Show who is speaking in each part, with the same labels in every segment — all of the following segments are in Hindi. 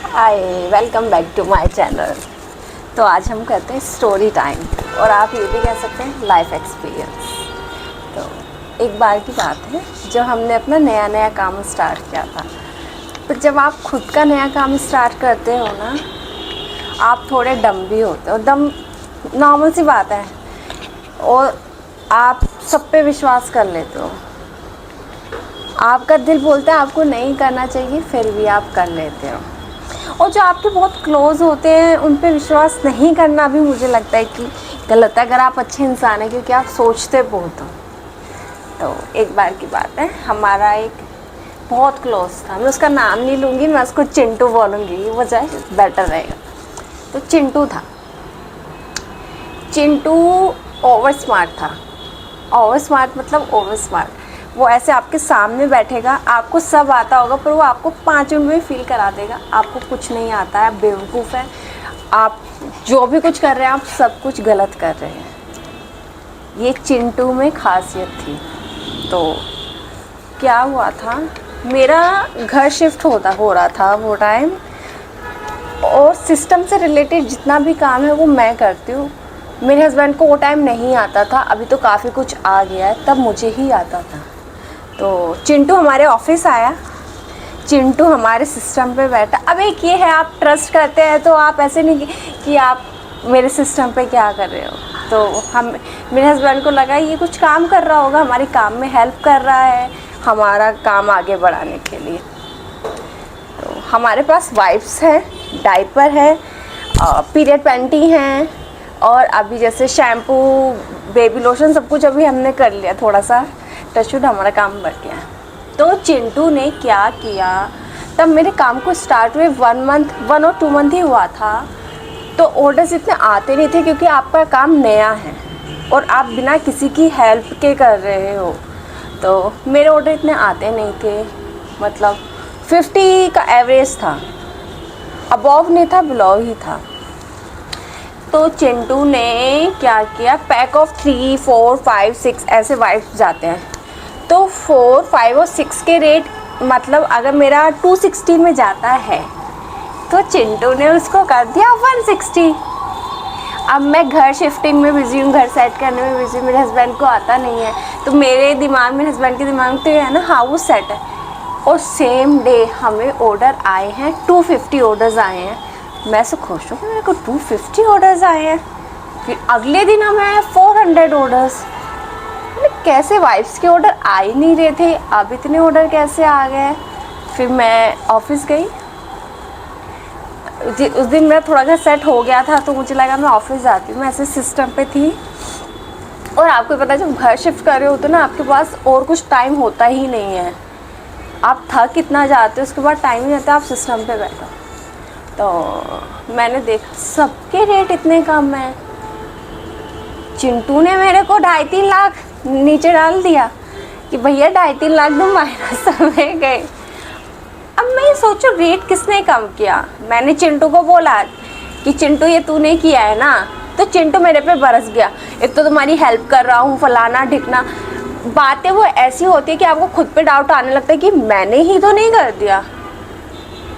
Speaker 1: Hi, welcome back to my channel. तो आज हम करते हैं स्टोरी टाइम, और आप ये भी कह सकते हैं लाइफ एक्सपीरियंस। तो एक बार की बात है जब हमने अपना नया नया काम स्टार्ट किया था। तो जब आप खुद का नया काम स्टार्ट करते हो ना, आप थोड़े डम भी होते हो। डम नॉर्मल सी बात है, और आप सब पे विश्वास कर लेते हो। आपका दिल बोलता है आपको नहीं करना चाहिए, फिर भी आप कर लेते हो। और जो आपके बहुत क्लोज़ होते हैं उन पे विश्वास नहीं करना भी मुझे लगता है कि गलत है, अगर आप अच्छे इंसान हैं, क्योंकि आप सोचते बहुत हो। तो एक बार की बात है, हमारा एक बहुत क्लोज़ था, मैं उसका नाम नहीं लूँगी, मैं उसको चिंटू बोलूँगी, वो जाए बेटर रहेगा। तो चिंटू था। चिंटू ओवर स्मार्ट था। ओवर स्मार्ट मतलब ओवर स्मार्ट। वो ऐसे आपके सामने बैठेगा, आपको सब आता होगा, पर वो आपको 5 मिनट में फील करा देगा आपको कुछ नहीं आता है, आप बेवकूफ़ है, आप जो भी कुछ कर रहे हैं आप सब कुछ गलत कर रहे हैं। ये चिंटू में खासियत थी। तो क्या हुआ था, मेरा घर शिफ्ट हो रहा था वो टाइम, और सिस्टम से रिलेटेड जितना भी काम है वो मैं करती हूँ। मेरे हस्बैंड को वो टाइम नहीं आता था, अभी तो काफ़ी कुछ आ गया है, तब मुझे ही आता था। तो चिंटू हमारे ऑफिस आया, चिंटू हमारे सिस्टम पे बैठा। अब एक ये है, आप ट्रस्ट करते हैं तो आप ऐसे नहीं कि आप मेरे सिस्टम पे क्या कर रहे हो। तो हम मेरे हस्बैंड को लगा ये कुछ काम कर रहा होगा, हमारे काम में हेल्प कर रहा है, हमारा काम आगे बढ़ाने के लिए। तो हमारे पास वाइप्स है, डाइपर है, पीरियड पैंटी हैं, और अभी जैसे शैम्पू, बेबी लोशन, सब कुछ अभी हमने कर लिया, थोड़ा सा टचवुड हमारा काम बढ़ गया। तो चिंटू ने क्या किया, तब मेरे काम को स्टार्ट हुए 1 और 2 मंथ ही हुआ था। तो ऑर्डर्स इतने आते नहीं थे, क्योंकि आपका काम नया है और आप बिना किसी की हेल्प के कर रहे हो। तो मेरे ऑर्डर इतने आते नहीं थे, मतलब 50 का एवरेज था, अबव नहीं था, बिलो ही था। तो चिंटू ने क्या किया, पैक ऑफ 3, 4, 5, 6 ऐसे वाइप्स जाते हैं। तो 4, 5 और 6 के रेट, मतलब अगर मेरा 260 में जाता है तो चिंटू ने उसको कर दिया 160। अब मैं घर शिफ्टिंग में बिज़ी हूँ, घर सेट करने में बिज़ी हूँ, मेरे हस्बैंड को आता नहीं है। तो मेरे दिमाग में, हस्बैंड के दिमाग में तो ये है ना, हाँ वो सेट है। और सेम डे हमें ऑर्डर आए हैं, 250 ऑर्डर्स आए हैं। मैं से खुश हूँ कि मेरे को 250 ऑर्डर्स आए हैं। फिर अगले दिन हमें आए 400 ऑर्डर्स। कैसे वाइफ्स के ऑर्डर आ ही नहीं रहे थे, अब इतने ऑर्डर कैसे आ गए। फिर मैं ऑफिस गई, उस दिन मेरा थोड़ा सा सेट हो गया था, तो मुझे लगा मैं ऑफिस जाती हूँ। मैं ऐसे सिस्टम पे थी, और आपको पता है जब घर शिफ्ट कर रहे हो तो ना आपके पास और कुछ टाइम होता ही नहीं है, आप थक कितना जाते हो, उसके बाद टाइम नहीं रहता, आप सिस्टम पे बैठो। तो मैंने देखा सबके रेट इतने कम हैं। चिंटू ने मेरे को 2.5-3 लाख नीचे डाल दिया कि भैया 2.5-3 लाख तो माइनस में गए। अब मैं ये सोचो रेट किसने कम किया। मैंने चिंटू को बोला कि चिंटू ये तूने किया है ना, तो चिंटू मेरे पे बरस गया, एक तो तुम्हारी हेल्प कर रहा हूँ, फलाना ढिकना। बातें वो ऐसी होती है कि आपको खुद पे डाउट आने लगता है कि मैंने ही तो नहीं कर दिया।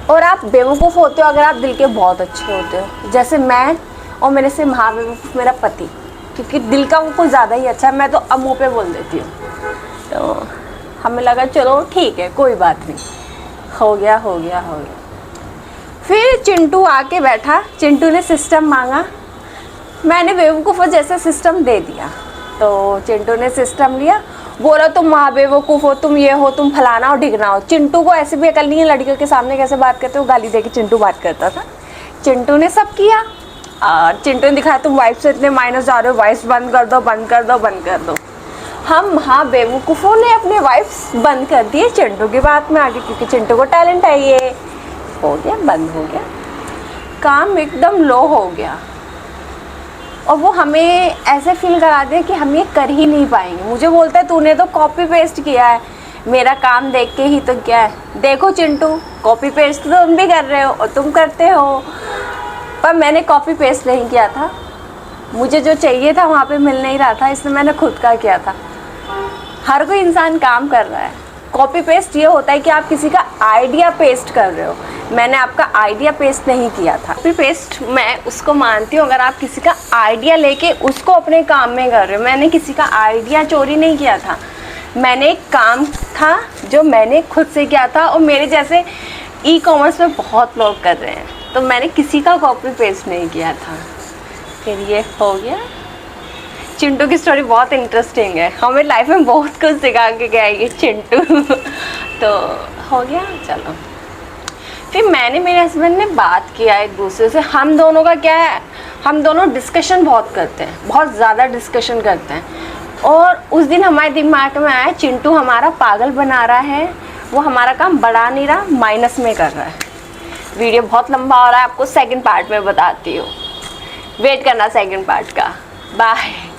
Speaker 1: और आप बेवकूफ़ होते हो अगर आप दिल के बहुत अच्छे होते हो, जैसे मैं, और मेरे से महाबेवकूफ़ मेरा पति, क्योंकि दिल का वो कुछ ज़्यादा ही अच्छा है, मैं तो अब मुँह पे बोल देती हूँ। तो हमें लगा चलो ठीक है, कोई बात नहीं, हो गया। फिर चिंटू आके बैठा, चिंटू ने सिस्टम मांगा, मैंने बेवकूफ़ जैसा सिस्टम दे दिया। तो चिंटू ने सिस्टम लिया, बोला तुम महाबेवकूफ़ हो, तुम ये हो, तुम फलाना हो ढिकना हो। चिंटू को ऐसे भी अकल नहीं है, लड़कियों के सामने कैसे बात करते हो, गाली दे के चिंटू बात करता था। चिंटू ने सब किया, चिंटू ने दिखाया तुम वाइफ से इतने माइनस जा रहे हो, वाइफ बंद कर दो। हम हाँ बेवकूफ़ों ने अपने वाइफ्स बंद कर दिए चिंटू की बात में आगे, क्योंकि चिंटू को टैलेंट है, ये हो गया, बंद हो गया, काम एकदम लो हो गया। और वो हमें ऐसे फील करा दे कि हम ये कर ही नहीं पाएंगे। मुझे बोलता है तूने तो कॉपी पेस्ट किया है, मेरा काम देख के ही तो क्या है। देखो चिंटू, कॉपी पेस्ट तो तुम भी कर रहे हो और तुम करते हो, पर मैंने कॉपी पेस्ट नहीं किया था, मुझे जो चाहिए था वहाँ पे मिल नहीं रहा था, इसलिए मैंने खुद का किया था। हर कोई इंसान काम कर रहा है, कॉपी पेस्ट ये होता है कि आप किसी का आइडिया पेस्ट कर रहे हो, मैंने आपका आइडिया पेस्ट नहीं किया था। कॉपी पेस्ट मैं उसको मानती हूँ अगर आप किसी का आइडिया लेके उसको अपने काम में कर रहे हो। मैंने किसी का आइडिया चोरी नहीं किया था, मैंने एक काम था जो मैंने खुद से किया था, और मेरे जैसे ई कॉमर्स में बहुत लोग कर रहे हैं, तो मैंने किसी का कॉपी पेस्ट नहीं किया था। फिर ये हो गया। चिंटू की स्टोरी बहुत इंटरेस्टिंग है, हमें लाइफ में बहुत कुछ सिखा के गया ये चिंटू। तो हो गया, चलो। फिर मैंने मेरे हस्बैंड ने बात किया एक दूसरे से। हम दोनों का क्या है, हम दोनों डिस्कशन बहुत करते हैं, बहुत ज़्यादा डिस्कशन करते हैं। और उस दिन हमारे दिमाग में आया चिंटू हमारा पागल बना रहा है, वो हमारा काम बढ़ा नहीं रहा, माइनस में कर रहा है। वीडियो बहुत लंबा हो रहा है, आपको सेकंड पार्ट में बताती हूँ, वेट करना सेकंड पार्ट का। बाय।